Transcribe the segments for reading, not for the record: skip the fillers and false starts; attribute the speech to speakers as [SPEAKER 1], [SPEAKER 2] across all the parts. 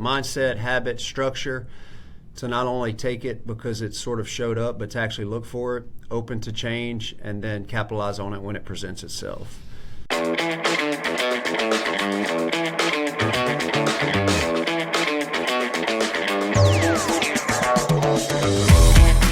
[SPEAKER 1] Mindset, habit, structure, to not only take it because it sort of showed up, but to actually look for it, open to change, and then capitalize on it when it presents itself.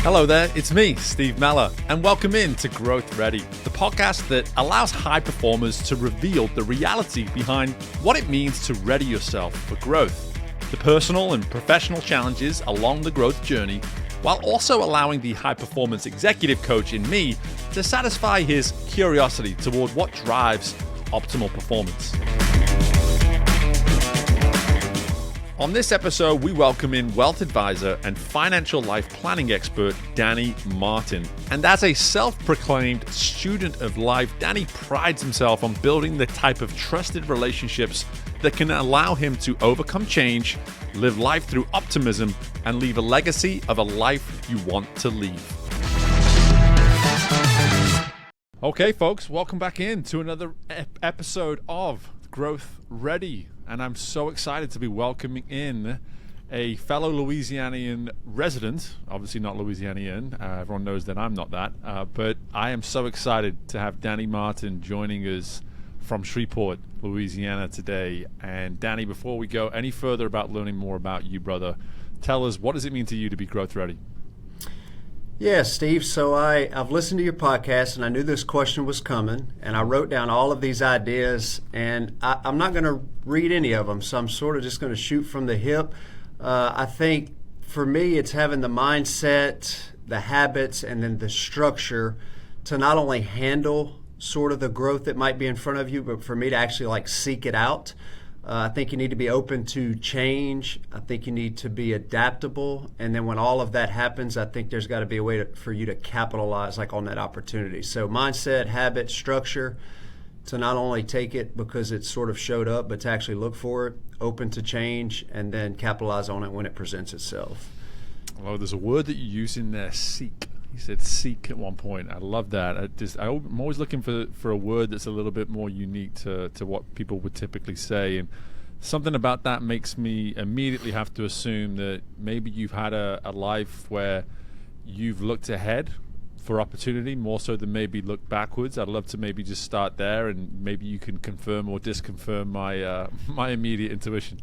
[SPEAKER 2] Hello there, it's me, Steve Meller, and welcome in to Growth Ready, the podcast that allows high performers to reveal the reality behind what it means to ready yourself for growth, the personal and professional challenges along the growth journey, while also allowing the high performance executive coach in me to satisfy his curiosity toward what drives optimal performance. On this episode, we welcome in wealth advisor and financial life planning expert, Dany Martin. And as a self-proclaimed student of life, Dany prides himself on building the type of trusted relationships that can allow him to overcome change, live life through optimism, and leave a legacy of a life you want to leave. Okay, folks, welcome back in to another episode of Growth Ready. And I'm so excited to be welcoming in a fellow Louisianian resident, obviously not Louisianian, everyone knows that I'm not that, but I am so excited to have Dany Martin joining us from Shreveport, Louisiana today. And Dany, before we go any further about learning more about you, brother, tell us, what does it mean to you to be growth ready?
[SPEAKER 1] Yeah, Steve, so I've listened to your podcast and I knew this question was coming, and I wrote down all of these ideas, and I'm not going to read any of them, so I'm sort of just going to shoot from the hip. I think for me it's having the mindset, the habits, and then the structure to not only handle sort of the growth that might be in front of you, but for me to actually seek it out. I think you need to be open to change. I think you need to be adaptable. And then when all of that happens, I think there's got to be a way for you to capitalize on that opportunity. So mindset, habit, structure, to not only take it because it sort of showed up, but to actually look for it, open to change, and then capitalize on it when it presents itself.
[SPEAKER 2] Oh, there's a word that you use in there, seek. You said seek at one point. I love that. I'm always looking for a word that's a little bit more unique to what people would typically say. And something about that makes me immediately have to assume that maybe you've had a life where you've looked ahead for opportunity more so than maybe look backwards. I'd love to maybe just start there, and maybe you can confirm or disconfirm my immediate intuition.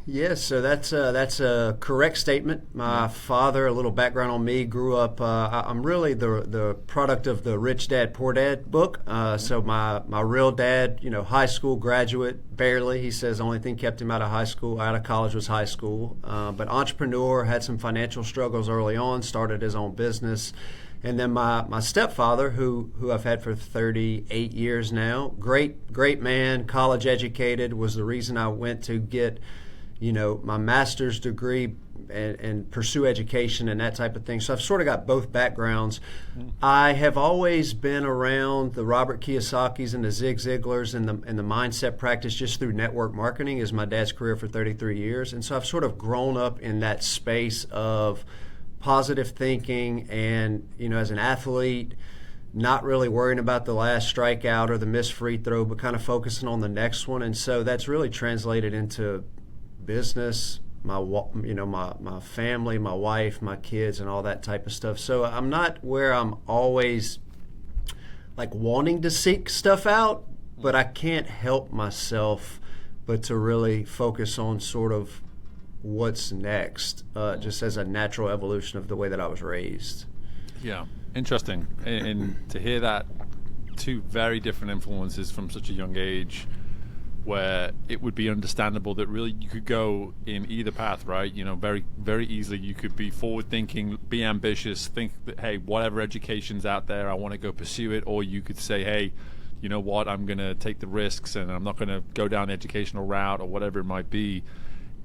[SPEAKER 1] Yes, so that's a correct statement. My father, a little background on me, grew up, I'm really the product of the Rich Dad, Poor Dad book. So my real dad, high school graduate, barely. He says the only thing kept him out of college was high school. But entrepreneur, had some financial struggles early on, started his own business. And then my stepfather, who I've had for 38 years now, great man, college educated, was the reason I went to get, my master's degree and pursue education and that type of thing. So I've sort of got both backgrounds. I have always been around the Robert Kiyosaki's and the Zig Ziglars and the mindset practice just through network marketing is my dad's career for 33 years. And so I've sort of grown up in that space of positive thinking, and as an athlete, not really worrying about the last strikeout or the missed free throw, but kind of focusing on the next one. And so that's really translated into business, my family, my wife, my kids, and all that type of stuff. So I'm not where I'm always wanting to seek stuff out, but I can't help myself but to really focus on sort of what's next, just as a natural evolution of the way that I was raised.
[SPEAKER 2] Yeah, interesting. And to hear that, two very different influences from such a young age, where it would be understandable that really you could go in either path, right? Very, very easily you could be forward thinking, be ambitious, think that, hey, whatever education's out there, I want to go pursue it. Or you could say, hey, you know what, I'm going to take the risks and I'm not going to go down the educational route or whatever it might be.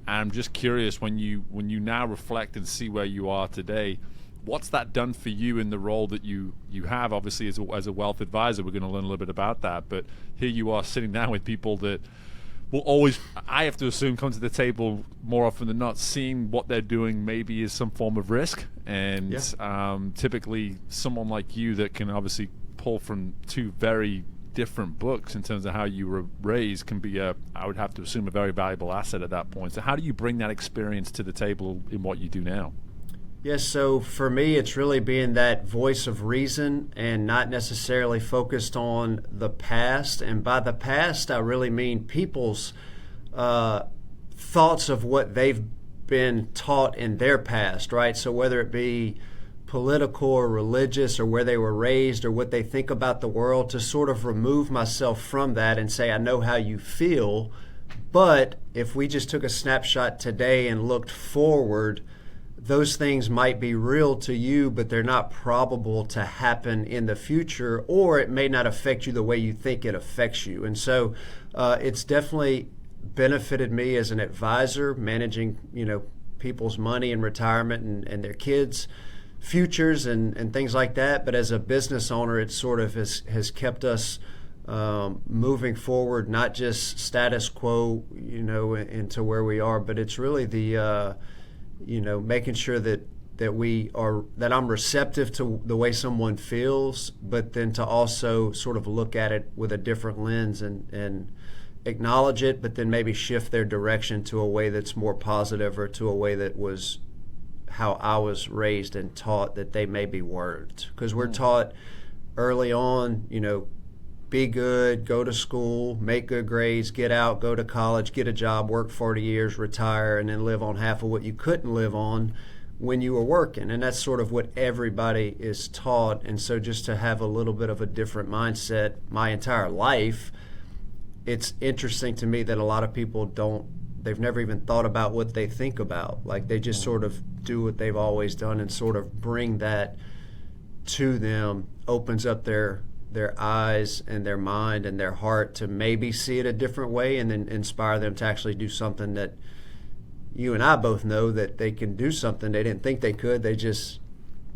[SPEAKER 2] And I'm just curious, when you now reflect and see where you are today, what's that done for you in the role that you have, obviously, as a wealth advisor? We're going to learn a little bit about that. But here you are sitting down with people that will always, I have to assume, come to the table more often than not, seeing what they're doing maybe is some form of risk. And typically someone like you that can obviously pull from two very different books in terms of how you were raised can be I would have to assume, a very valuable asset at that point. So how do you bring that experience to the table in what you do now?
[SPEAKER 1] Yes, so for me, it's really being that voice of reason and not necessarily focused on the past. And by the past, I really mean people's thoughts of what they've been taught in their past, right? So whether it be political or religious or where they were raised or what they think about the world, to sort of remove myself from that and say, I know how you feel, but if we just took a snapshot today and looked forward, those things might be real to you, but they're not probable to happen in the future, or it may not affect you the way you think it affects you. And so it's definitely benefited me as an advisor, managing, people's money in retirement and their kids' futures and things like that. But as a business owner, it sort of has kept us moving forward, not just status quo, into where we are, but it's really the making sure that I'm receptive to the way someone feels, but then to also sort of look at it with a different lens and acknowledge it, but then maybe shift their direction to a way that's more positive, or to a way that was how I was raised and taught that they maybe weren't. Because we're taught early on, be good, go to school, make good grades, get out, go to college, get a job, work 40 years, retire, and then live on half of what you couldn't live on when you were working. And that's sort of what everybody is taught. And so just to have a little bit of a different mindset my entire life, it's interesting to me that a lot of people they've never even thought about what they think about. Like, they just sort of do what they've always done, and sort of bring that to them opens up their eyes and their mind and their heart to maybe see it a different way, and then inspire them to actually do something that you and I both know that they can do something they didn't think they could. They just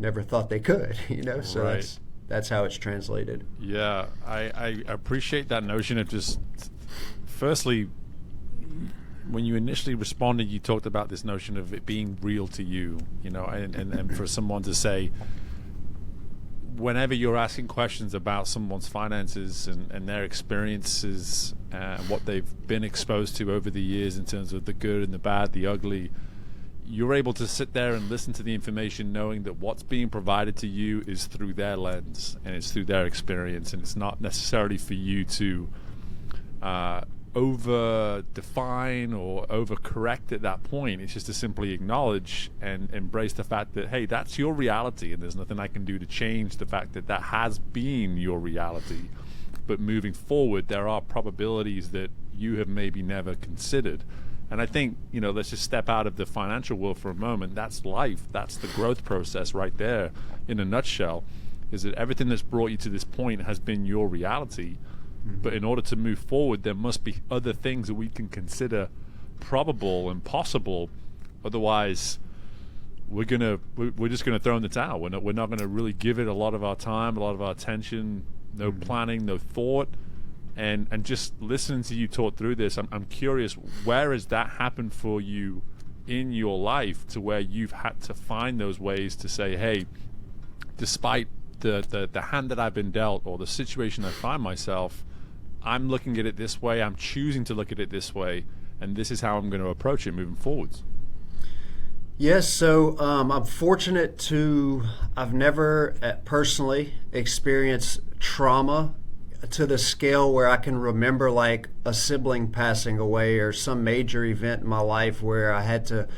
[SPEAKER 1] never thought they could, So
[SPEAKER 2] Right.
[SPEAKER 1] that's how it's translated.
[SPEAKER 2] Yeah, I appreciate that notion of just, firstly, when you initially responded, you talked about this notion of it being real to you, and for someone to say, whenever you're asking questions about someone's finances and their experiences and what they've been exposed to over the years in terms of the good and the bad, the ugly, you're able to sit there and listen to the information knowing that what's being provided to you is through their lens and it's through their experience, and it's not necessarily for you to over define or over correct at that point. It's just to simply acknowledge and embrace the fact that, hey, that's your reality, and there's nothing I can do to change the fact that that has been your reality. But moving forward, there are probabilities that you have maybe never considered. And I think, let's just step out of the financial world for a moment. That's life. That's the growth process right there in a nutshell, is that everything that's brought you to this point has been your reality. But in order to move forward, there must be other things that we can consider probable and possible. Otherwise, we're just gonna throw in the towel. We're not gonna really give it a lot of our time, a lot of our attention. No planning, no thought, and just listening to you talk through this, I'm curious, where has that happened for you in your life, to where you've had to find those ways to say, hey, despite the hand that I've been dealt, or the situation I find myself, I'm looking at it this way, I'm choosing to look at it this way, and this is how I'm going to approach it moving forwards?
[SPEAKER 1] Yes, so I'm fortunate I've never personally experienced trauma to the scale where I can remember like a sibling passing away or some major event in my life where I had to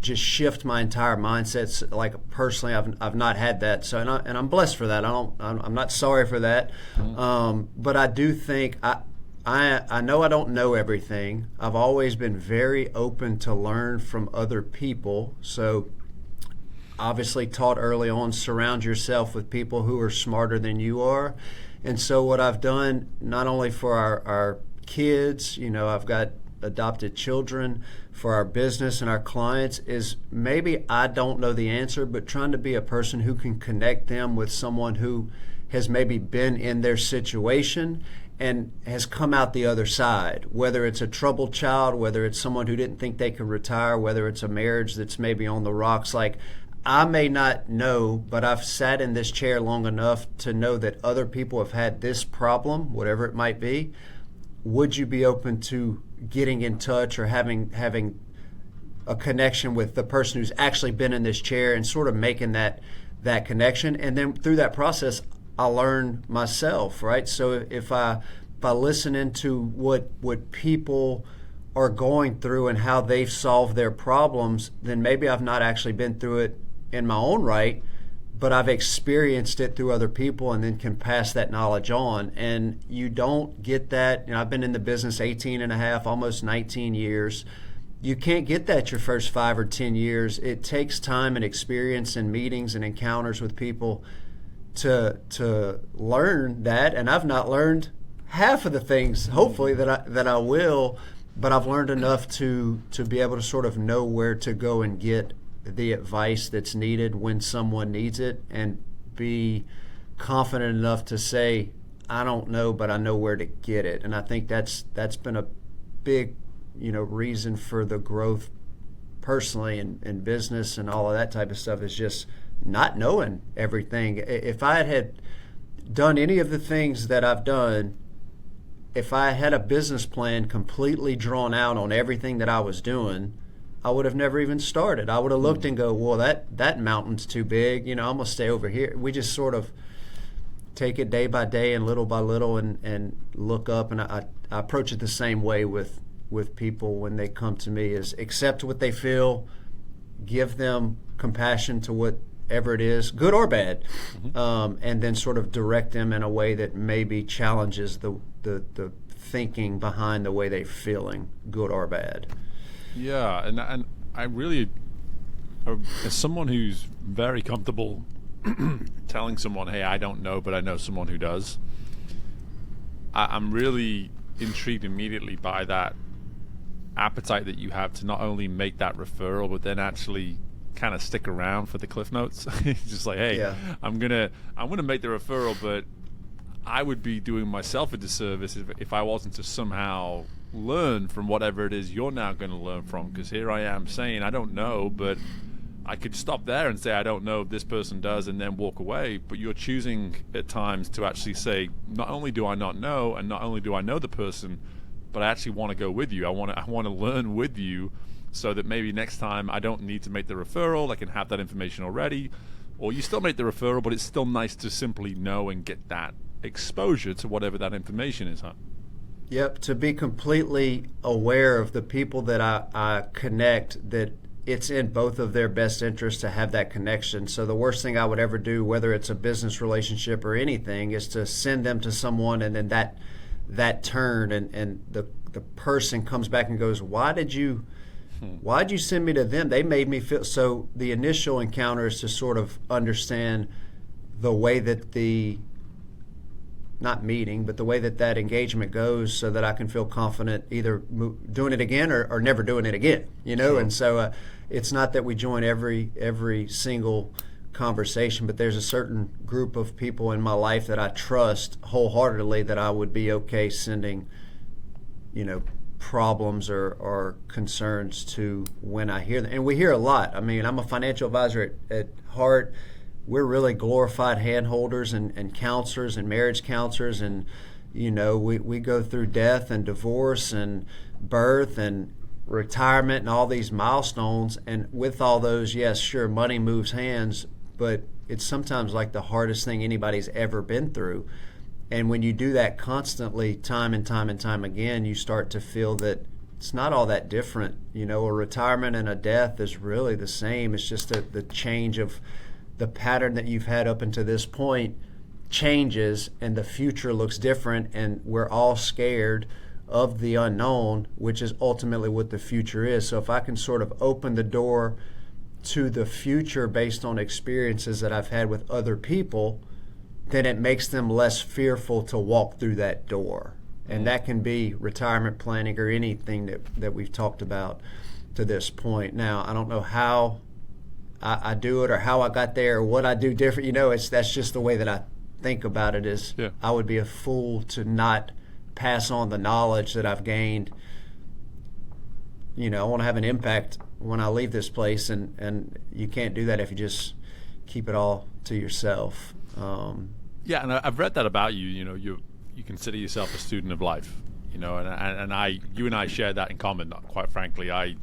[SPEAKER 1] just shift my entire mindset. Like, personally, I've not had that. So and I'm blessed for that. I'm not sorry for that. But I do think I know I don't know everything. I've always been very open to learn from other people. So obviously taught early on, surround yourself with people who are smarter than you are. And so what I've done, not only for our kids, I've got adopted children, for our business and our clients, is maybe I don't know the answer, but trying to be a person who can connect them with someone who has maybe been in their situation and has come out the other side, whether it's a troubled child, whether it's someone who didn't think they could retire, whether it's a marriage that's maybe on the rocks. Like, I may not know, but I've sat in this chair long enough to know that other people have had this problem, whatever it might be. Would you be open to getting in touch or having a connection with the person who's actually been in this chair and sort of making that connection? And then through that process, I learn myself, right? So if I listen into what people are going through and how they've solved their problems, then maybe I've not actually been through it in my own right, but I've experienced it through other people and then can pass that knowledge on. And you don't get that. I've been in the business 18 and a half, almost 19 years. You can't get that your first 5 or 10 years. It takes time and experience and meetings and encounters with people to learn that. And I've not learned half of the things, hopefully, that I will, but I've learned enough to be able to sort of know where to go and get the advice that's needed when someone needs it, and be confident enough to say, I don't know, but I know where to get it. And I think that's been a big, reason for the growth personally in business and all of that type of stuff, is just not knowing everything. If I had done any of the things that I've done, if I had a business plan completely drawn out on everything that I was doing, I would have never even started. I would have looked and go, well, that mountain's too big. I'm going to stay over here. We just sort of take it day by day and little by little and look up. And I approach it the same way with people when they come to me, is accept what they feel, give them compassion to whatever it is, good or bad, and then sort of direct them in a way that maybe challenges the thinking behind the way they're feeling, good or bad.
[SPEAKER 2] Yeah, and I really, as someone who's very comfortable telling someone, hey, I don't know, but I know someone who does, I'm really intrigued immediately by that appetite that you have to not only make that referral, but then actually kind of stick around for the cliff notes. Just like, hey, yeah. I'm gonna make the referral, but I would be doing myself a disservice if I wasn't to somehow learn from whatever it is you're now going to learn from. Because here I am saying I don't know, but I could stop there and say I don't know if this person does and then walk away. But you're choosing at times to actually say, not only do I not know, and not only do I know the person, but I actually want to go with you. I want to learn with you, so that maybe next time I don't need to make the referral. I can have that information already. Or you still make the referral, but it's still nice to simply know and get that exposure to whatever that information is, huh?
[SPEAKER 1] Yep, to be completely aware of the people that I connect, that it's in both of their best interests to have that connection. So the worst thing I would ever do, whether it's a business relationship or anything, is to send them to someone and then that turn and the person comes back and goes, why'd you send me to them? They made me feel. So the initial encounter is to sort of understand the way that not meeting, but the way that engagement goes, so that I can feel confident either doing it again or never doing it again, Sure. And so it's not that we join every single conversation, but there's a certain group of people in my life that I trust wholeheartedly that I would be okay sending, problems or concerns to when I hear them. And we hear a lot. I mean, I'm a financial advisor at heart. We're really glorified handholders and counselors and marriage counselors, and we go through death and divorce and birth and retirement and all these milestones. And with all those, yes, sure, money moves hands, but it's sometimes like the hardest thing anybody's ever been through. And when you do that constantly, time and time and time again, you start to feel that it's not all that different. A retirement and a death is really the same. It's just the change of the pattern that you've had up until this point changes, and the future looks different, and we're all scared of the unknown, which is ultimately what the future is. So if I can sort of open the door to the future based on experiences that I've had with other people, then it makes them less fearful to walk through that door. And that can be retirement planning or anything that we've talked about to this point. Now, I don't know how I do it or how I got there or what I do different. That's just the way that I think about it. Is yeah. I would be a fool to not pass on the knowledge that I've gained. I want to have an impact when I leave this place, and you can't do that if you just keep it all to yourself.
[SPEAKER 2] Yeah, and I've read that about you. You know, you consider yourself a student of life. You know, and you and I share that in common. Quite frankly, I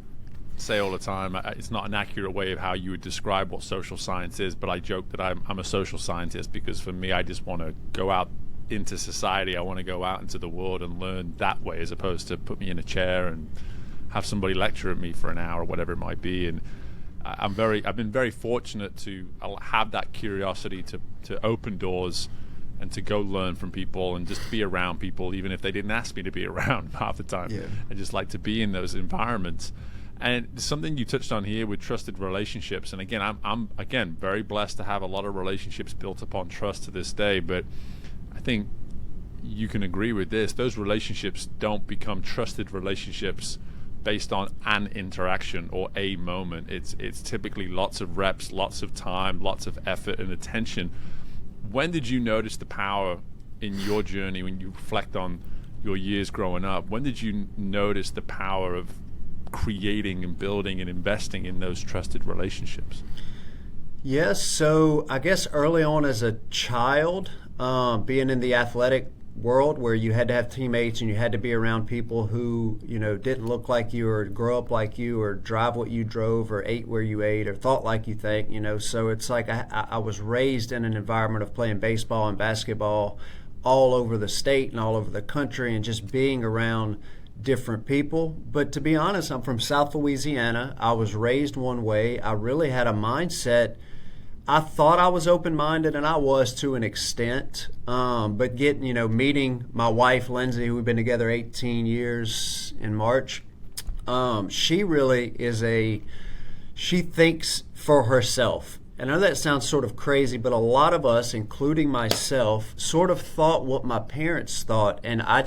[SPEAKER 2] say all the time, it's not an accurate way of how you would describe what social science is, but I joke that I'm a social scientist, because for me, I just want to go out into society. I want to go out into the world and learn that way, as opposed to put me in a chair and have somebody lecture at me for an hour or whatever it might be. And I've been very fortunate to have that curiosity to open doors and to go learn from people and just be around people, even if they didn't ask me to be around half the time.
[SPEAKER 1] Yeah.
[SPEAKER 2] I just like to be in those environments. And something you touched on here with trusted relationships, and again, I'm again very blessed to have a lot of relationships built upon trust to this day. But I think you can agree with this: those relationships don't become trusted relationships based on an interaction or a moment. It's typically lots of reps, lots of time, lots of effort and attention. When did you notice the power in your journey, when you reflect on your years growing up? When did you notice the power of creating and building and investing in those trusted relationships?
[SPEAKER 1] Yes, so I guess early on as a child, being in the athletic world where you had to have teammates and you had to be around people who, you know, didn't look like you or grow up like you or drive what you drove or ate where you ate or thought like you think, you know. So it's like I was raised in an environment of playing baseball and basketball all over the state and all over the country and just being around different people. But to be honest, I'm from South Louisiana. I was raised one way. I really had a mindset. I thought I was open-minded, and I was to an extent. But meeting my wife, Lindsi, who we've been together 18 years in March, she really she thinks for herself. And I know that sounds sort of crazy, but a lot of us, including myself, sort of thought what my parents thought. And I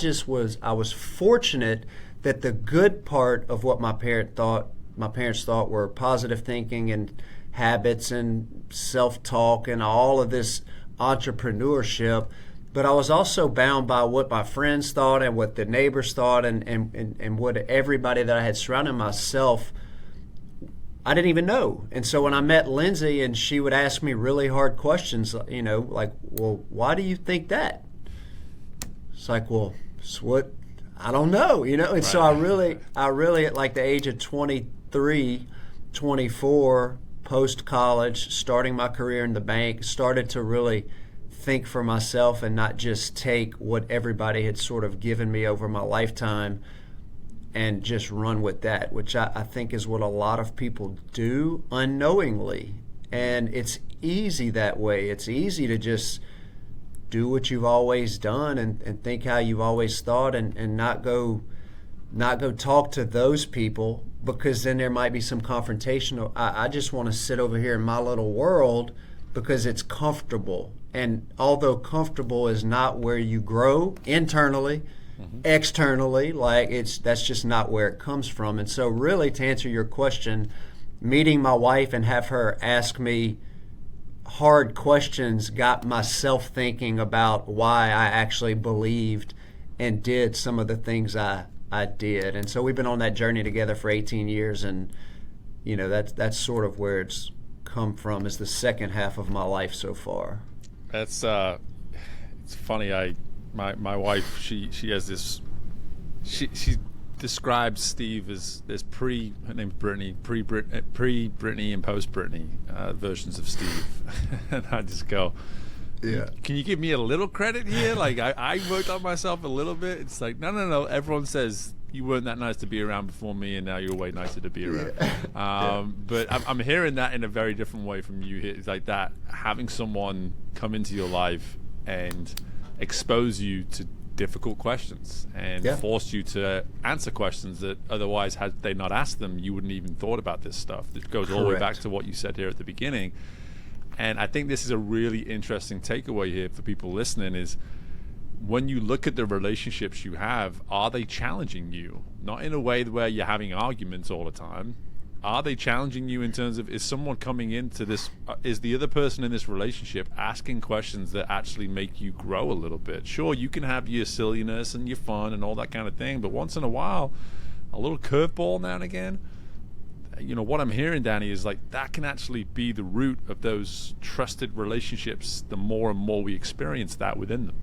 [SPEAKER 1] was fortunate that the good part of what my parents thought were positive thinking and habits and self-talk and all of this entrepreneurship. But I was also bound by what my friends thought and what the neighbors thought and what everybody that I had surrounded myself, I didn't even know. And so when I met Lindsi and she would ask me really hard questions, you know, like, well, why do you think that? It's like, well, it's what, I don't know, you know. And right. So I really at like the age of 23, 24, post-college, starting my career in the bank, started to really think for myself and not just take what everybody had sort of given me over my lifetime and just run with that, which I think is what a lot of people do unknowingly. And it's easy that way. It's easy to just do what you've always done and think how you've always thought and not go talk to those people, because then there might be some confrontation. I just want to sit over here in my little world because it's comfortable. And although comfortable is not where you grow internally, externally, that's just not where it comes from. And so really, to answer your question, meeting my wife and have her ask me hard questions got myself thinking about why I actually believed and did some of the things I did. And so we've been on that journey together for 18 years, and you know, that's sort of where it's come from, is the second half of my life so far.
[SPEAKER 2] That's it's funny. My wife, she has this, she describes Steve as there's her name's Brittany, pre-Brittany and post-Brittany versions of Steve. And I just go, yeah, can you give me a little credit here? Like I worked on myself a little bit. It's like, no. Everyone says you weren't that nice to be around before me, and now you're way nicer to be around. Yeah. But I'm hearing that in a very different way from you here. It's like that, having someone come into your life and expose you to difficult questions and force you to answer questions that otherwise, had they not asked them, you wouldn't even thought about this stuff. It goes all the way back to what you said here at the beginning. And I think this is a really interesting takeaway here for people listening, is when you look at the relationships you have, are they challenging you? Not in a way where you're having arguments all the time. Are they challenging you in terms of, is someone coming into this, is the other person in this relationship asking questions that actually make you grow a little bit? Sure, you can have your silliness and your fun and all that kind of thing, but once in a while, a little curveball now and again, what I'm hearing, Dany, is like that can actually be the root of those trusted relationships the more and more we experience that within them.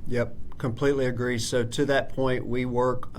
[SPEAKER 1] Yep, completely agree. So to that point, we work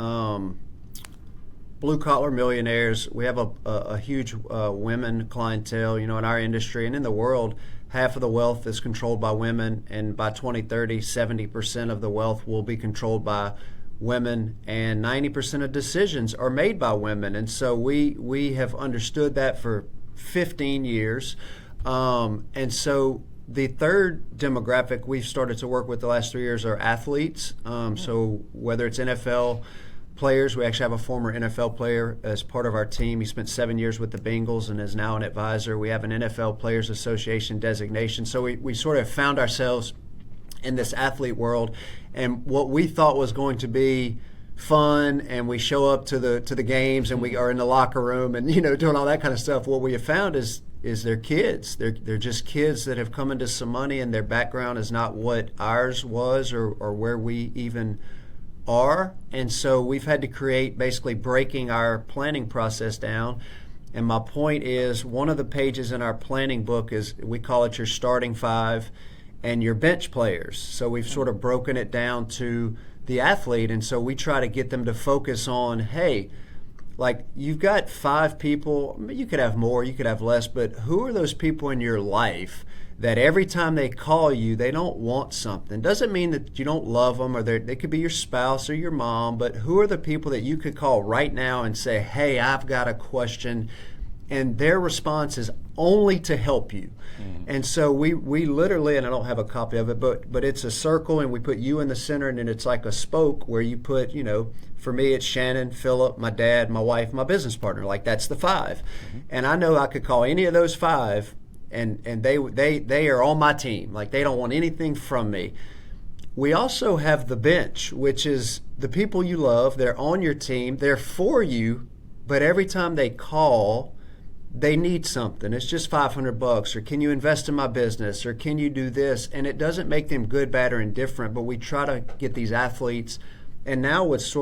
[SPEAKER 1] blue-collar millionaires. We have a huge women clientele, in our industry and in the world. Half of the wealth is controlled by women, and by 2030, 70% of the wealth will be controlled by women, and 90% of decisions are made by women. And so we have understood that for 15 years. And so the third demographic we've started to work with the last 3 years are athletes. So whether it's NFL players, we actually have a former NFL player as part of our team. He spent 7 years with the Bengals and is now an advisor. We have an NFL Players Association designation. So we sort of found ourselves in this athlete world, and what we thought was going to be fun, and we show up to the games and we are in the locker room and doing all that kind of stuff. What we have found is they're kids. They're just kids that have come into some money, and their background is not what ours was or where we even are. And so we've had to create, basically breaking our planning process down. And my point is, one of the pages in our planning book is, we call it your starting five and your bench players. So we've sort of broken it down to the athlete, and so we try to get them to focus on, hey, like, you've got 5 people, you could have more, you could have less, but who are those people in your life that every time they call you, they don't want something? Doesn't mean that you don't love them, or they could be your spouse or your mom, but who are the people that you could call right now and say, hey, I've got a question, and their response is only to help you. And so we literally, and I don't have a copy of it, but it's a circle, and we put you in the center, and then it's like a spoke where you put, for me it's Shannon, Philip, my dad, my wife, my business partner. Like, that's the 5. And I know I could call any of those 5, and they are on my team. Like, they don't want anything from me. We also have the bench, which is the people you love. They're on your team. They're for you, but every time they call, they need something. It's just $500, or can you invest in my business, or can you do this? And it doesn't make them good, bad, or indifferent, but we try to get these athletes. And now it's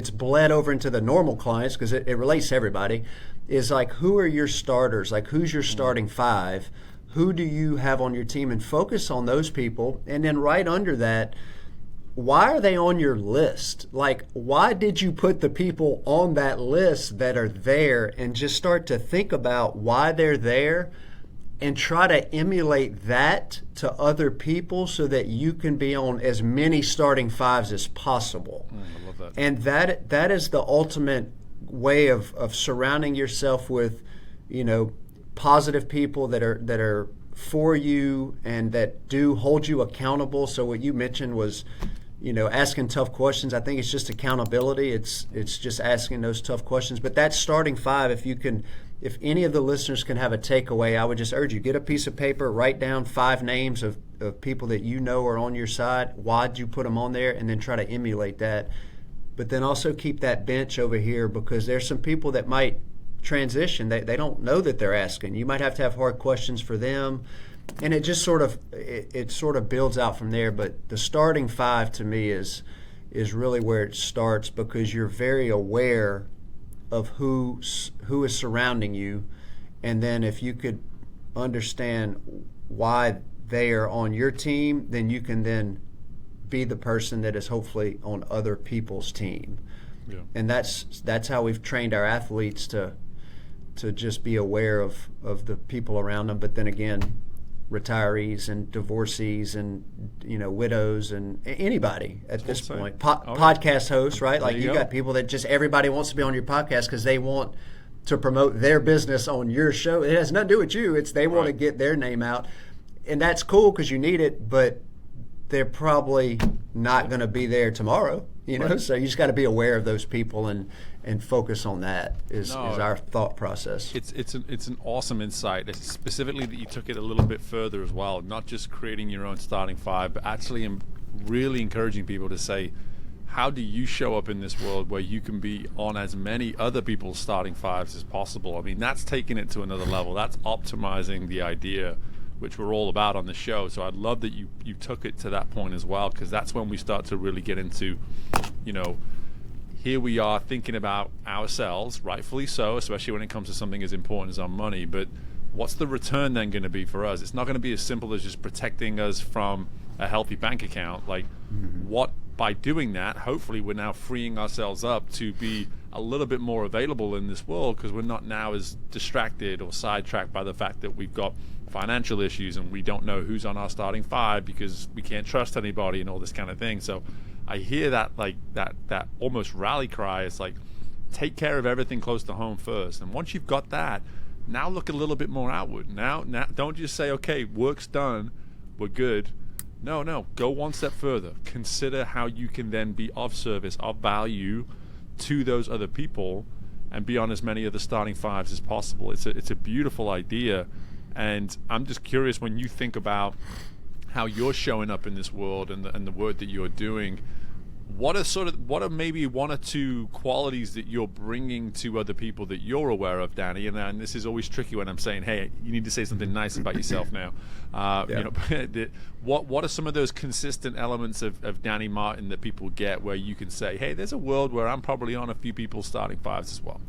[SPEAKER 1] bled over into the normal clients, because it relates to everybody, is like, who are your starters? Like, who's your starting 5? Who do you have on your team? And focus on those people. And then right under that, why are they on your list? Like, why did you put the people on that list that are there? And just start to think about why they're there, and try to emulate that to other people so that you can be on as many starting 5s as possible.
[SPEAKER 2] I love that.
[SPEAKER 1] And that is the ultimate way of surrounding yourself with, positive people that are for you and that do hold you accountable. So what you mentioned was, asking tough questions. I think it's just accountability. It's just asking those tough questions. But that starting 5, if any of the listeners can have a takeaway, I would just urge you, get a piece of paper, write down 5 names of people that are on your side. Why'd you put them on there? And then try to emulate that. But then also keep that bench over here, because there's some people that might transition. They don't know that they're asking. You might have to have hard questions for them. And it just sort of builds out from there. But the starting 5 to me is really where it starts, because you're very aware of who is surrounding you, and then if you could understand why they are on your team, then you can then be the person that is hopefully on other people's team. Yeah. And that's how we've trained our athletes to just be aware of the people around them. But then again, retirees and divorcees and widows and anybody at this point. Podcast hosts, right? Like, you got people that just everybody wants to be on your podcast because they want to promote their business on your show. It has nothing to do with you. It's they want to get their name out, and that's cool because you need it. But they're probably not going to be there tomorrow. So you just got to be aware of those people and focus on that is our thought process.
[SPEAKER 2] It's an awesome insight, specifically that you took it a little bit further as well, not just creating your own starting 5, but actually really encouraging people to say, how do you show up in this world where you can be on as many other people's starting 5s as possible? I mean, that's taking it to another level. That's optimizing the idea, which we're all about on the show. So I'd love that you took it to that point as well, because that's when we start to really get into, here we are thinking about ourselves, rightfully so, especially when it comes to something as important as our money. But what's the return then going to be for us? It's not going to be as simple as just protecting us from a healthy bank account. Like, what, by doing that, hopefully we're now freeing ourselves up to be a little bit more available in this world, because we're not now as distracted or sidetracked by the fact that we've got financial issues and we don't know who's on our starting five because we can't trust anybody and all this kind of thing. So I hear that, like that almost rally cry. It's like, take care of everything close to home first, and once you've got that, now look a little bit more outward. Now don't just say, okay, work's done, we're good. No, go one step further. Consider how you can then be of service, of value to those other people, and be on as many of the starting fives as possible. It's a beautiful idea, and I'm just curious, when you think about how you're showing up in this world and the work that you're doing, what are maybe one or two qualities that you're bringing to other people that you're aware of, Dany? And this is always tricky when I'm saying, hey, you need to say something nice about yourself now. What are some of those consistent elements of Dany Martin that people get, where you can say, hey, there's a world where I'm probably on a few people's starting fives as well?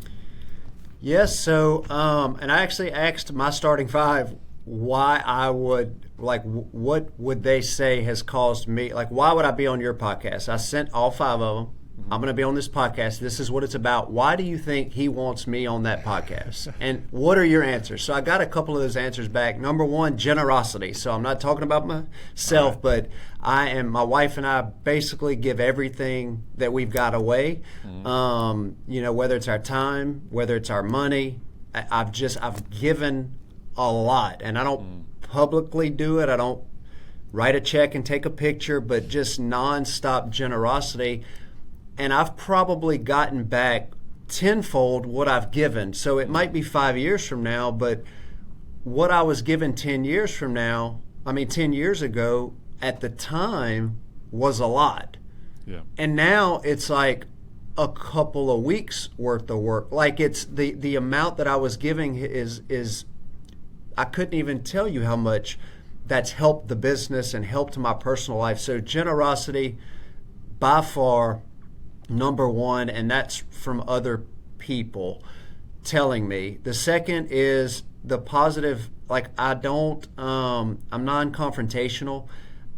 [SPEAKER 1] Yes, so and I actually asked my starting five why I would, like, what would they say has caused me, like, why would I be on your podcast? I sent all five of them. I'm going to be on this podcast. This is what it's about. Why do you think he wants me on that podcast? And what are your answers? So I got a couple of those answers back. Number one, generosity. So I'm not talking about myself, right, but my wife and I basically give everything that we've got away. Whether it's our time, whether it's our money, I've given a lot, and I don't publicly do it. I don't write a check and take a picture, but just nonstop generosity. And I've probably gotten back tenfold what I've given. So it might be 5 years from now, but what I was given 10 years ago at the time was a lot. Yeah. And now it's like a couple of weeks worth of work. Like, it's the amount that I was giving is I couldn't even tell you how much that's helped the business and helped my personal life. So generosity, by far, number one, and that's from other people telling me. The second is the positive, like, I'm non-confrontational.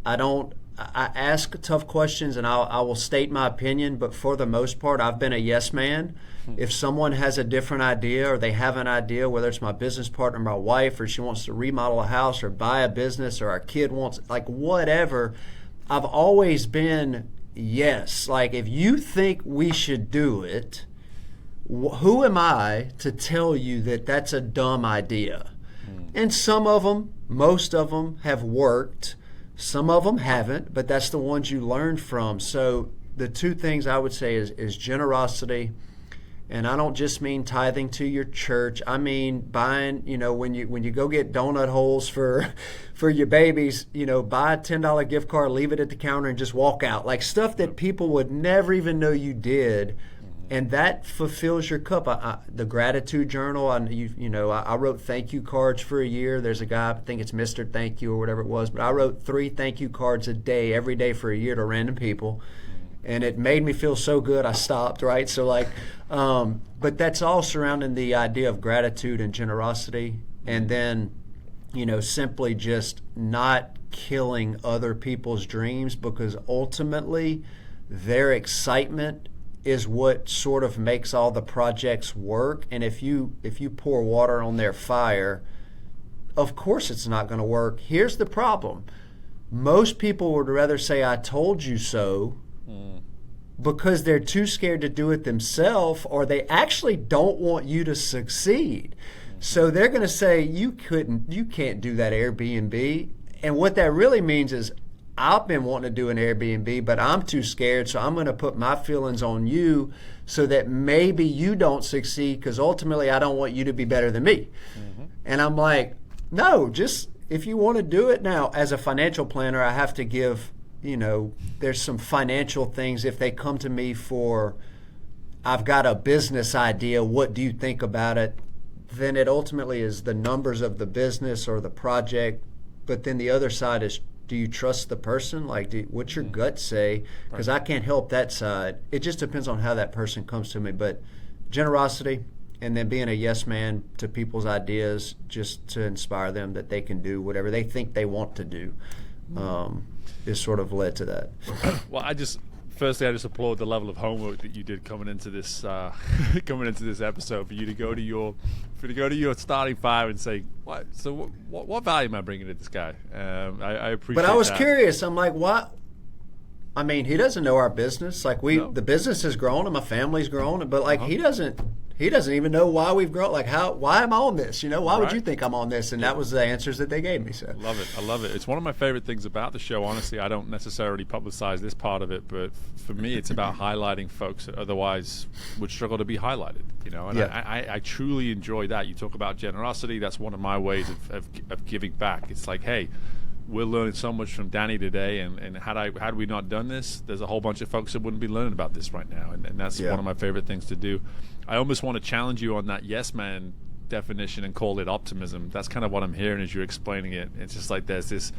[SPEAKER 1] I ask tough questions, and I will state my opinion, but for the most part, I've been a yes man. If someone has a different idea, or they have an idea, whether it's my business partner, my wife, or she wants to remodel a house or buy a business, or our kid wants, like, whatever, I've always been yes. Like, if you think we should do it, who am I to tell you that that's a dumb idea? And some of them, most of them have worked. Some of them haven't, but that's the ones you learn from. So the two things I would say is generosity. And I don't just mean tithing to your church. I mean buying, when you go get donut holes for your babies, buy a $10 gift card, leave it at the counter, and just walk out. Like, stuff that people would never even know you did. And that fulfills your cup. The gratitude journal, I wrote thank you cards for a year. There's a guy, I think it's Mr. Thank You or whatever it was, but I wrote 3 thank you cards a day, every day for a year, to random people. And it made me feel so good, I stopped, right? So, like, but that's all surrounding the idea of gratitude and generosity. And then, simply just not killing other people's dreams, because ultimately their excitement is what sort of makes all the projects work. And if you pour water on their fire, of course it's not going to work. Here's the problem. Most people would rather say, I told you so, because they're too scared to do it themselves, or they actually don't want you to succeed. So they're going to say, you can't do that Airbnb. And what that really means is, I've been wanting to do an Airbnb, but I'm too scared, so I'm going to put my feelings on you so that maybe you don't succeed, because ultimately I don't want you to be better than me. And I'm like, no, just if you want to do it. Now, as a financial planner, I have to give, there's some financial things. If they come to me for, I've got a business idea, what do you think about it? Then it ultimately is the numbers of the business or the project. But then the other side is do you trust the person? Like, what's your gut say? Because I can't help that side. It just depends on how that person comes to me. But generosity, and then being a yes man to people's ideas, just to inspire them that they can do whatever they think they want to do, is sort of led to that.
[SPEAKER 2] Well, firstly, I just applaud the level of homework that you did coming into this episode, for you to go to your starting five and say, what value am I bringing to this guy? I appreciate. But
[SPEAKER 1] I was
[SPEAKER 2] that.
[SPEAKER 1] curious. I'm like, what? I mean, he doesn't know our business. Like the business has grown and my family's grown, but like he doesn't even know why we've grown. Like why am I on this? Why would you think I'm on this? And that was the answers that they gave me. So
[SPEAKER 2] I love it. It's one of my favorite things about the show. Honestly, I don't necessarily publicize this part of it, but for me, it's about highlighting folks that otherwise would struggle to be highlighted. And I truly enjoy that. You talk about generosity. That's one of my ways of giving back. It's like, hey, we're learning so much from Dany today, and had we not done this, there's a whole bunch of folks that wouldn't be learning about this right now, and that's one of my favorite things to do. I almost want to challenge you on that yes man definition and call it optimism. That's kind of what I'm hearing as you're explaining it. It's just like there's this,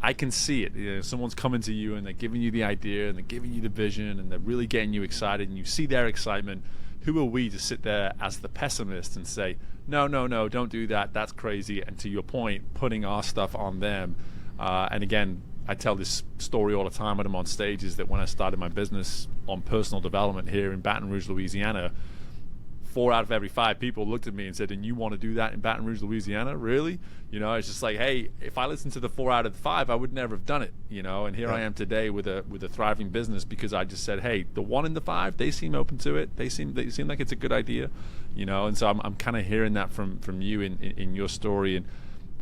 [SPEAKER 2] I can see it. Someone's coming to you and they're giving you the idea and they're giving you the vision and they're really getting you excited, and you see their excitement. Who are we to sit there as the pessimist and say, no, don't do that, that's crazy, and to your point, putting our stuff on them. And again, I tell this story all the time when I'm on stage, is that when I started my business on personal development here in Baton Rouge, Louisiana, 4 out of every 5 people looked at me and said, and you want to do that in Baton Rouge, Louisiana? Really? It's just like, hey, if I listened to the 4 out of 5, I would never have done it, and here I am today with a thriving business, because I just said, hey, the 1 in the 5, they seem open to it. They seem like it's a good idea, and so I'm kind of hearing that from you in your story. And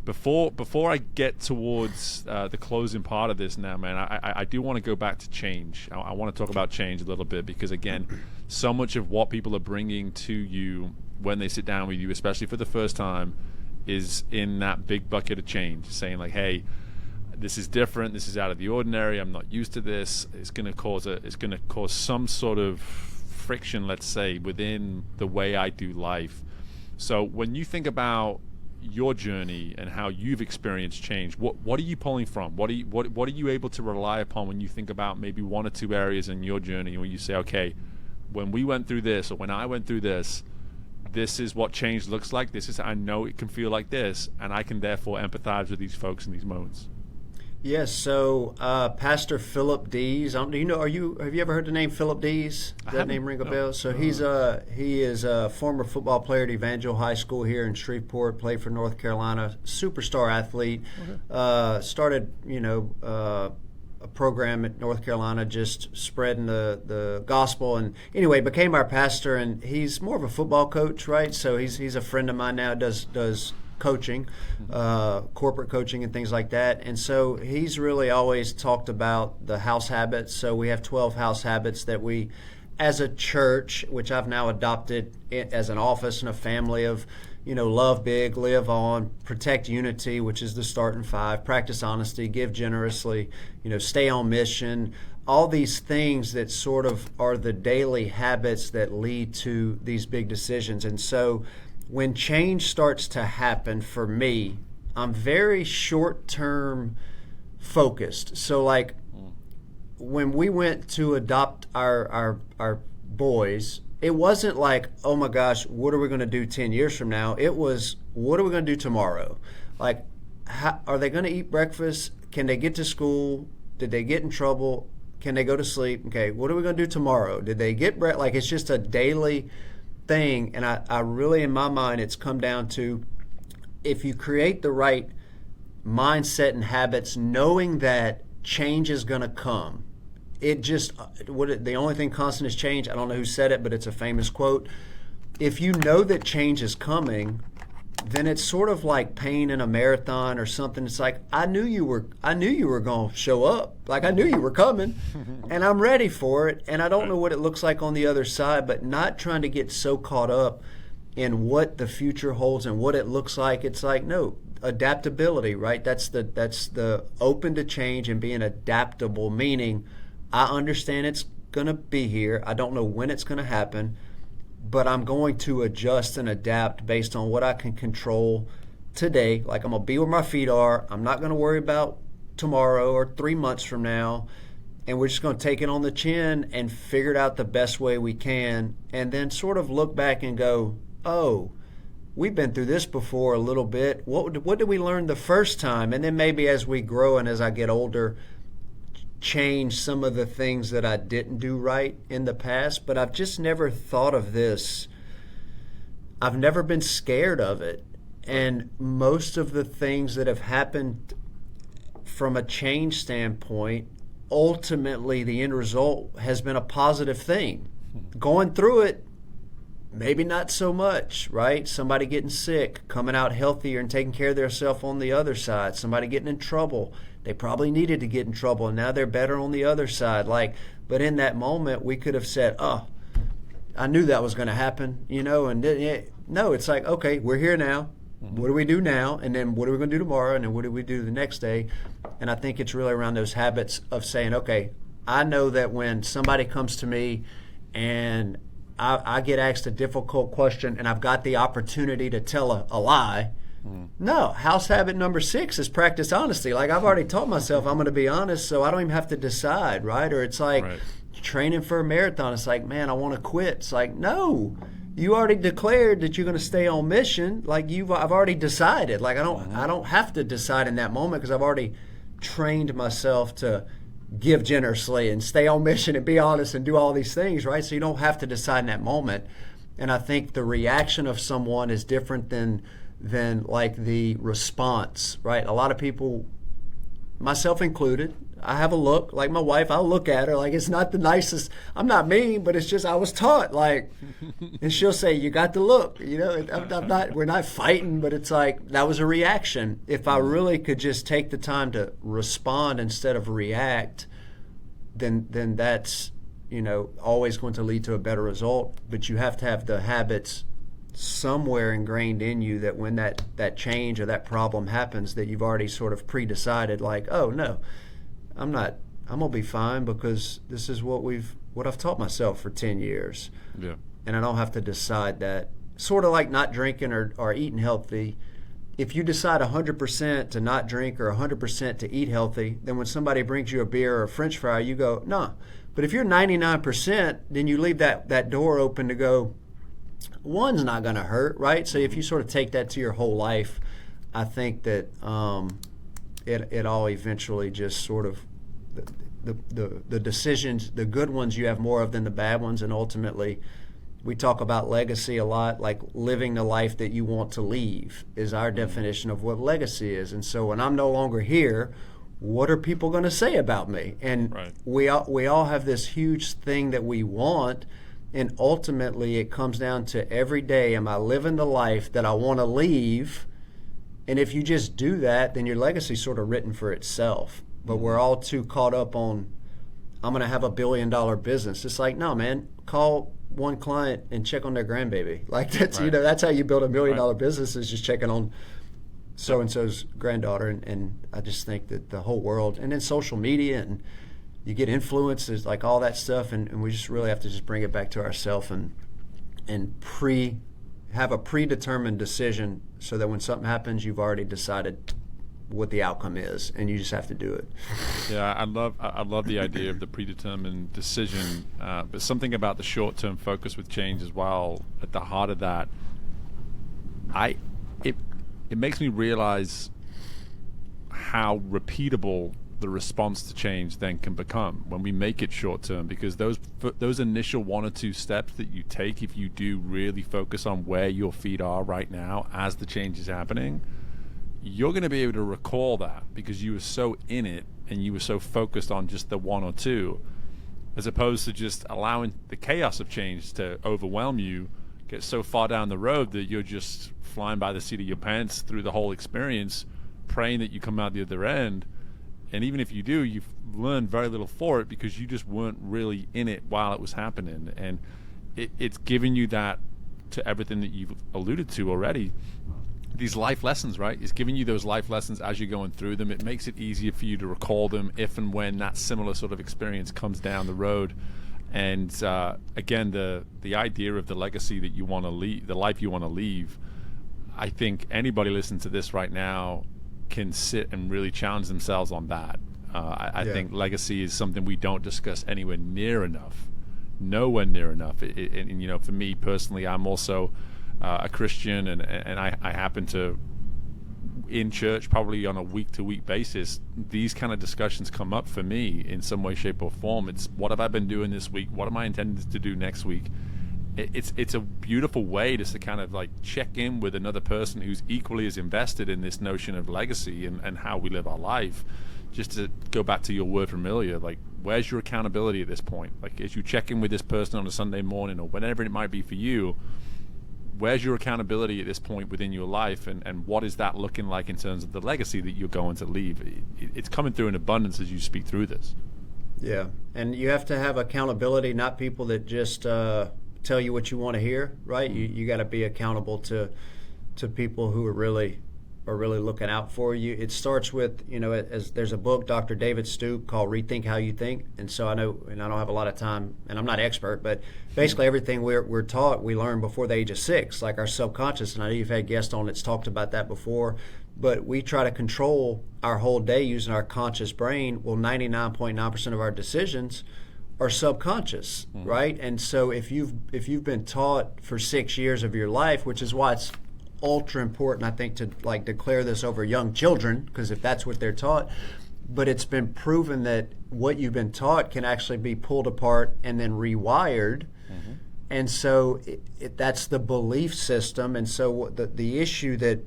[SPEAKER 2] before I get towards the closing part of this now, man, I do want to go back to change. I want to talk about change a little bit, because again, so much of what people are bringing to you when they sit down with you, especially for the first time, is in that big bucket of change, saying like, hey, this is different, this is out of the ordinary, I'm not used to this, it's going to cause some sort of friction, let's say, within the way I do life. So when you think about your journey and how you've experienced change, what are you pulling from? What are you able to rely upon when you think about maybe 1 or 2 areas in your journey where you say, okay, when we went through this, or when I went through this is what change looks like. I know it can feel like this, and I can therefore empathize with these folks in these moments.
[SPEAKER 1] Yes. So Pastor Philip Dees. Have you ever heard the name Philip Dees? Does that name ring a bell? So he is a former football player at Evangel High School here in Shreveport. Played for North Carolina. Superstar athlete. Started a program at North Carolina, just spreading the gospel, and anyway, became our pastor. And he's more of a football coach, right? So he's a friend of mine now. Does coaching, corporate coaching and things like that. And so he's really always talked about the house habits. So we have 12 house habits that we, as a church, which I've now adopted as an office and a family of, love big, live on, protect unity, which is the starting 5, practice honesty, give generously, stay on mission, all these things that sort of are the daily habits that lead to these big decisions. And so when change starts to happen for me, I'm very short-term focused. So like when we went to adopt our boys, it wasn't like, oh my gosh, what are we going to do 10 years from now? It was, what are we going to do tomorrow? Like, are they going to eat breakfast? Can they get to school? Did they get in trouble? Can they go to sleep? Okay, what are we going to do tomorrow? Did they get like, it's just a daily thing. And I really, in my mind, it's come down to, if you create the right mindset and habits, knowing that change is going to come, the only thing constant is change. I don't know who said it, but it's a famous quote. If you know that change is coming, then it's sort of like pain in a marathon or something. It's like, I knew you were going to show up. Like, I knew you were coming, and I'm ready for it. And I don't know what it looks like on the other side, but not trying to get so caught up in what the future holds and what it looks like. It's like, no, adaptability, right? That's the open to change and being adaptable, meaning I understand it's going to be here. I don't know when it's going to happen, but I'm going to adjust and adapt based on what I can control today. Like, I'm going to be where my feet are. I'm not going to worry about tomorrow or 3 months from now, and we're just going to take it on the chin and figure it out the best way we can, and then sort of look back and go, oh, we've been through this before a little bit. What did we learn the first time? And then maybe as we grow and as I get older, change some of the things that I didn't do right in the past. But I've just never thought of this. I've never been scared of it. And most of the things that have happened from a change standpoint, ultimately the end result has been a positive thing. Going through it, maybe not so much, right? Somebody getting sick, coming out healthier and taking care of themselves on the other side. Somebody getting in trouble. They probably needed to get in trouble, and now they're better on the other side. But in that moment, we could have said, oh, I knew that was going to happen, and no, it's like, okay, we're here now. What do we do now? And then what are we going to do tomorrow? And then what do we do the next day? And I think it's really around those habits of saying, okay, I know that when somebody comes to me and I get asked a difficult question and I've got the opportunity to tell a lie. No, house habit number 6 is practice honesty. Like, I've already taught myself I'm going to be honest, so I don't even have to decide, right? Or it's like training for a marathon. It's like, man, I want to quit. It's like, no, you already declared that you're going to stay on mission. Like, I've already decided. Like, I don't have to decide in that moment because I've already trained myself to give generously and stay on mission and be honest and do all these things, right? So you don't have to decide in that moment. And I think the reaction of someone is different than like the response, right? A lot of people, myself included, I have a look, like my wife, I'll look at her like it's not the nicest. I'm not mean, but it's just I was taught, like, and she'll say, you got the look, we're not fighting, but it's like that was a reaction. If I really could just take the time to respond instead of react, then that's, always going to lead to a better result. But you have to have the habits somewhere ingrained in you that when that change or that problem happens, that you've already sort of pre-decided, like, oh no, I'm gonna be fine because this is what I've taught myself for 10 years.
[SPEAKER 2] Yeah.
[SPEAKER 1] And I don't have to decide that. Sort of like not drinking or eating healthy. If you decide 100% to not drink or 100% to eat healthy, then when somebody brings you a beer or a French fry, you go, nah. But if you're 99%, then you leave that door open to go, one's not going to hurt, right? So if you sort of take that to your whole life, I think that it all eventually just sort of the decisions, the good ones you have more of than the bad ones, and ultimately we talk about legacy a lot, like living the life that you want to leave is our definition of what legacy is. And so when I'm no longer here, what are people going to say about me? And we all have this huge thing that we want. And ultimately, it comes down to every day, am I living the life that I want to leave? And if you just do that, then your legacy is sort of written for itself. But we're all too caught up on, I'm going to have $1 billion business. It's like, no, man, call one client and check on their grandbaby. Like, that's that's how you build $1 million business, is just checking on so-and-so's granddaughter. And I just think that the whole world, and then social media, and you get influences, like all that stuff, and we just really have to just bring it back to ourselves and have a predetermined decision so that when something happens, you've already decided what the outcome is, and you just have to do it.
[SPEAKER 2] Yeah, I love the idea of the predetermined decision, but something about the short-term focus with change as well. At the heart of that, it makes me realize how repeatable the response to change then can become when we make it short term, because those initial 1 or 2 steps that you take, if you do really focus on where your feet are right now as the change is happening, you're going to be able to recall that because you were so in it and you were so focused on just the 1 or 2, as opposed to just allowing the chaos of change to overwhelm you, get so far down the road that you're just flying by the seat of your pants through the whole experience, praying that you come out the other end. And even if you do, you've learned very little for it because you just weren't really in it while it was happening. And it's giving you that, to everything that you've alluded to already, these life lessons, right? It's giving you those life lessons as you're going through them. It makes it easier for you to recall them if and when that similar sort of experience comes down the road. And again, the idea of the legacy that you want to leave, the life you want to leave, I think anybody listening to this right now can sit and really challenge themselves on that. I think legacy is something we don't discuss anywhere near enough. Nowhere near enough. And you know, for me personally, I'm also a Christian, and I happen to, in church, probably on a week-to-week basis, these kind of discussions come up for me in some way, shape, or form. It's what have I been doing this week? What am I intending to do next week? It's a beautiful way just to kind of like check in with another person who's equally as invested in this notion of legacy and how we live our life. Just to go back to your word from earlier, like, where's your accountability at this point? Like, as you check in with this person on a Sunday morning or whenever it might be for you, where's your accountability at this point within your life, and what is that looking like in terms of the legacy that you're going to leave? It's coming through in abundance as you speak through this.
[SPEAKER 1] Yeah, and you have to have accountability, not people that just tell you what you want to hear, right? You got to be accountable to people who are really looking out for you. It starts with, you know, as there's a book, Dr. David Stoop, called Rethink How You Think. And so I know, and I don't have a lot of time, and I'm not expert, but basically everything we're taught, we learn before the age of 6, like our subconscious. And I know you've had guests on that's talked about that before, but we try to control our whole day using our conscious brain. Well, 99.9% of our decisions are subconscious, right? And so if you've been taught for 6 years of your life, which is why it's ultra important, I think, to like declare this over young children, because if that's what they're taught, but it's been proven that what you've been taught can actually be pulled apart and then rewired. And so that's the belief system. And so the issue that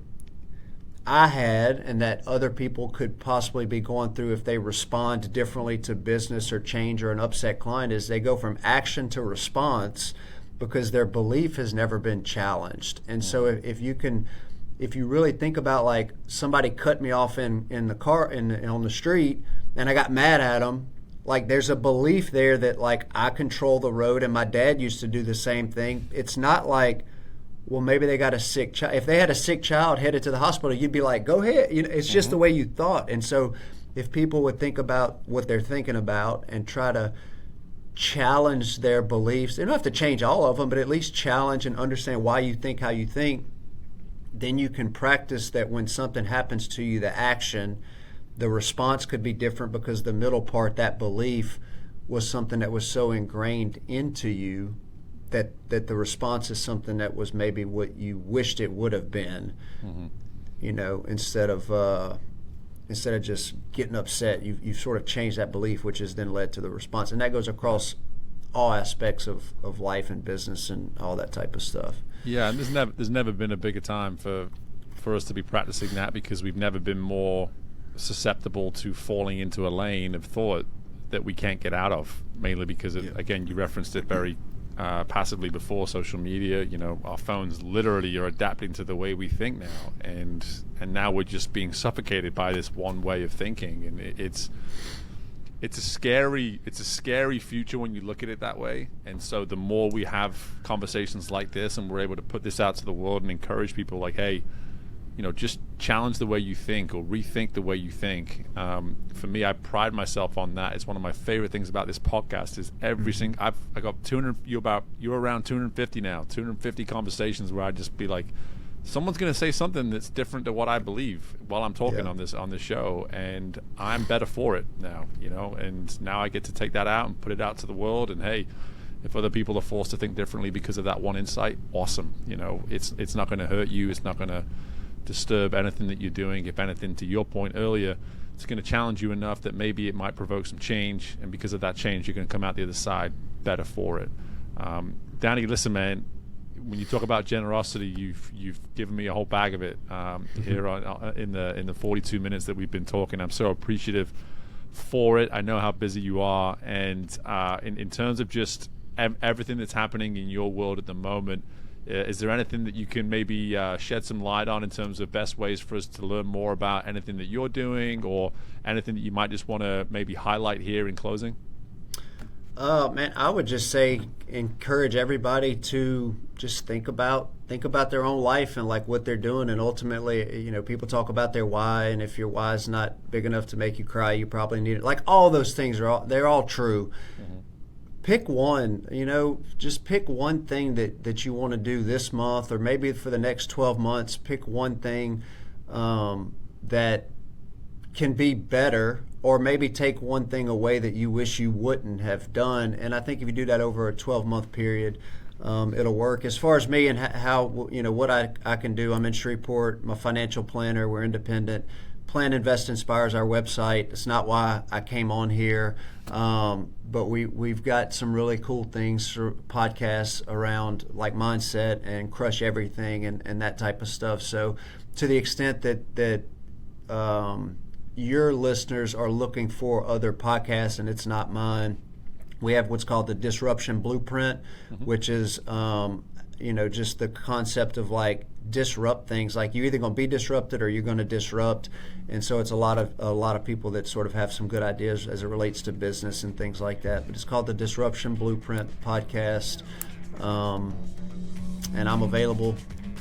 [SPEAKER 1] I had, and that other people could possibly be going through if they respond differently to business or change or an upset client, is they go from action to response because their belief has never been challenged. And so if you really think about, like, somebody cut me off in the car on the street and I got mad at them, like, there's a belief there that, like, I control the road, and my dad used to do the same thing. It's not like, well, maybe they got a sick child. If they had a sick child headed to the hospital, you'd be like, go ahead. You know, it's just the way you thought. And so if people would think about what they're thinking about and try to challenge their beliefs, they don't have to change all of them, but at least challenge and understand why you think how you think, then you can practice that when something happens to you, the action, the response could be different, because the middle part, that belief, was something that was so ingrained into you that the response is something that was maybe what you wished it would have been. You know, instead of just getting upset, you've sort of changed that belief, which has then led to the response. And that goes across all aspects of life and business and all that type of stuff.
[SPEAKER 2] Yeah, and there's never been a bigger time for us to be practicing that, because we've never been more susceptible to falling into a lane of thought that we can't get out of, mainly because, again, you referenced it very passively before, social media. You know, our phones literally are adapting to the way we think now, and now we're just being suffocated by this one way of thinking, and it's a scary future when you look at it that way. And so the more we have conversations like this, and we're able to put this out to the world and encourage people, like, hey, you know, just challenge the way you think, or rethink the way you think. For me, I pride myself on that. It's one of my favorite things about this podcast is every single, I got 200, you're around 250 now, 250 conversations where I just be like, someone's going to say something that's different to what I believe while I'm talking on this show, and I'm better for it now, you know, and now I get to take that out and put it out to the world. And hey, if other people are forced to think differently because of that one insight, awesome. You know, it's not going to hurt you. It's not going to disturb anything that you're doing. If anything, to your point earlier, it's going to challenge you enough that maybe it might provoke some change, and because of that change, you're going to come out the other side better for it. Dany, listen, man, when you talk about generosity, you've given me a whole bag of it here in the 42 minutes that we've been talking. I'm so appreciative for it. I know how busy you are, and in terms of just everything that's happening in your world at the moment, is there anything that you can maybe shed some light on in terms of best ways for us to learn more about anything that you're doing, or anything that you might just want to maybe highlight here in closing?
[SPEAKER 1] Man, I would just say encourage everybody to just think about their own life and like what they're doing. And ultimately, you know, people talk about their why, and if your why is not big enough to make you cry, you probably need it. Like, all those things they're all true. Pick one, you know, just pick one thing that you want to do this month, or maybe for the next 12 months. Pick one thing that can be better, or maybe take one thing away that you wish you wouldn't have done. And I think if you do that over a 12-month period, it'll work. As far as me and how, what I can do, I'm in Shreveport. I'm a financial planner. We're independent. Plan, Invest, Inspires our website. It's not why I came on here, but we've got some really cool things, podcasts around like mindset and crush everything and that type of stuff. So to the extent that your listeners are looking for other podcasts and it's not mine, we have what's called the Disruption Blueprint, which is just the concept of like disrupt things. Like you're either going to be disrupted or you're going to disrupt. And so it's a lot of people that sort of have some good ideas as it relates to business and things like that. But it's called the Disruption Blueprint podcast, and I'm available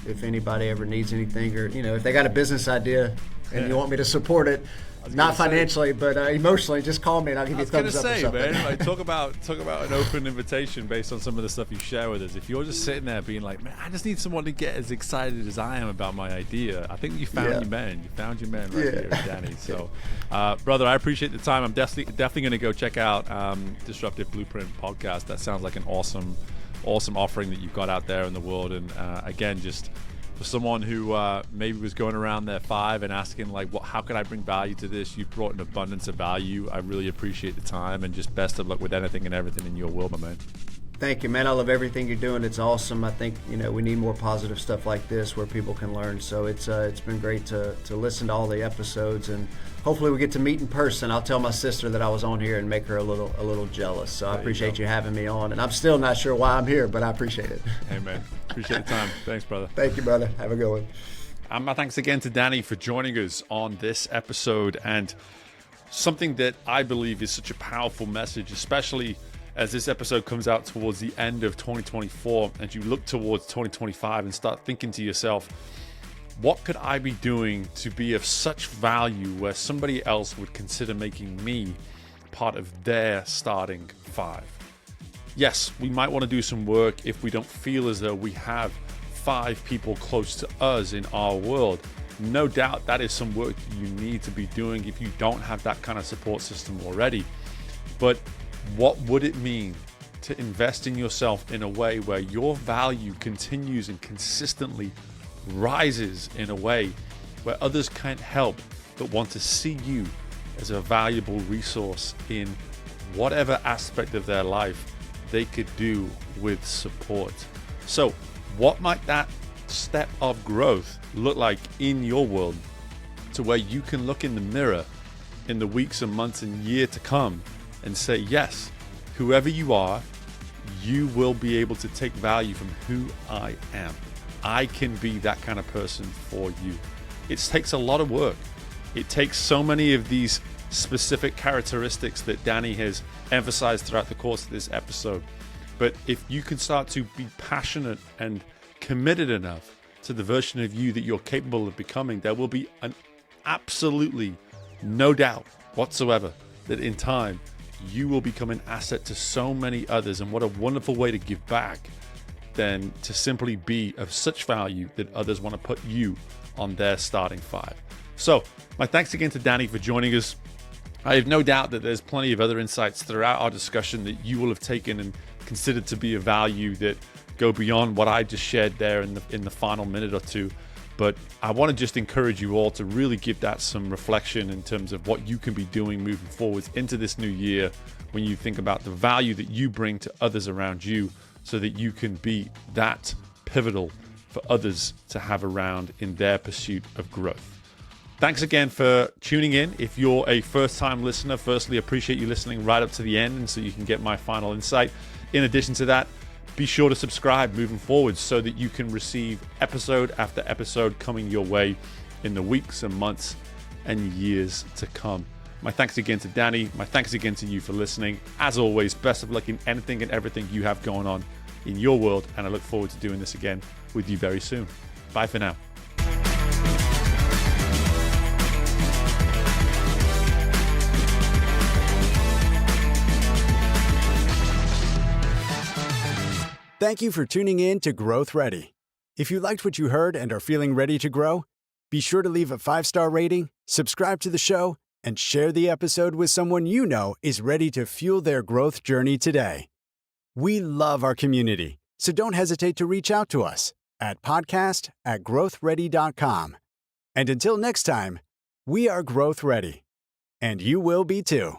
[SPEAKER 1] if anybody ever needs anything, or if they got a business idea and you want me to support it. Not financially, but emotionally. Just call me and I'll give you a thumbs up or something.
[SPEAKER 2] Man, like, talk about an open invitation based on some of the stuff you share with us. If you're just sitting there being like, man, I just need someone to get as excited as I am about my idea, I think you found your man. You found your man right here, Dany. So, brother, I appreciate the time. I'm definitely going to go check out Disruptive Blueprint podcast. That sounds like an awesome offering that you've got out there in the world. And again, just for someone who maybe was going around their 5 and asking like, how could I bring value to this? You've brought an abundance of value. I really appreciate the time, and just best of luck with anything and everything in your world, my man.
[SPEAKER 1] Thank you, man. I love everything you're doing. It's awesome. I think we need more positive stuff like this where people can learn. So it's been great to listen to all the episodes, and hopefully we get to meet in person. I'll tell my sister that I was on here and make her a little jealous. So I appreciate you having me on, and I'm still not sure why I'm here, but I appreciate it.
[SPEAKER 2] Hey, man. Appreciate the time. Thanks, brother.
[SPEAKER 1] Thank you, brother. Have a good one.
[SPEAKER 2] And my thanks again to Dany for joining us on this episode, and something that I believe is such a powerful message, especially as this episode comes out towards the end of 2024 and you look towards 2025 and start thinking to yourself, what could I be doing to be of such value where somebody else would consider making me part of their starting 5? Yes, we might want to do some work if we don't feel as though we have 5 people close to us in our world. No doubt that is some work that you need to be doing if you don't have that kind of support system already. But what would it mean to invest in yourself in a way where your value continues and consistently rises in a way where others can't help but want to see you as a valuable resource in whatever aspect of their life they could do with support? So what might that step of growth look like in your world, to where you can look in the mirror in the weeks and months and year to come and say, yes, whoever you are, you will be able to take value from who I am. I can be that kind of person for you. It takes a lot of work. It takes so many of these specific characteristics that Dany has emphasized throughout the course of this episode. But if you can start to be passionate and committed enough to the version of you that you're capable of becoming, there will be an absolutely no doubt whatsoever that in time you will become an asset to so many others. And what a wonderful way to give back than to simply be of such value that others want to put you on their starting 5. So my thanks again to Dany for joining us. I have no doubt that there's plenty of other insights throughout our discussion that you will have taken and considered to be of value that go beyond what I just shared there in the final minute or two. But I want to just encourage you all to really give that some reflection in terms of what you can be doing moving forwards into this new year, when you think about the value that you bring to others around you, so that you can be that pivotal for others to have around in their pursuit of growth. Thanks again for tuning in. If you're a first-time listener, firstly, appreciate you listening right up to the end, and so you can get my final insight. In addition to that, be sure to subscribe moving forward so that you can receive episode after episode coming your way in the weeks and months and years to come. My thanks again to Dany. My thanks again to you for listening. As always, best of luck in anything and everything you have going on in your world, and I look forward to doing this again with you very soon. Bye for now.
[SPEAKER 3] Thank you for tuning in to Growth Ready. If you liked what you heard and are feeling ready to grow, Be sure to leave a 5-star rating, subscribe to the show, and share the episode with someone you know is ready to fuel their growth journey today. We love our community, so don't hesitate to reach out to us at podcast@growthready.com. And until next time, we are Growth Ready, and you will be too.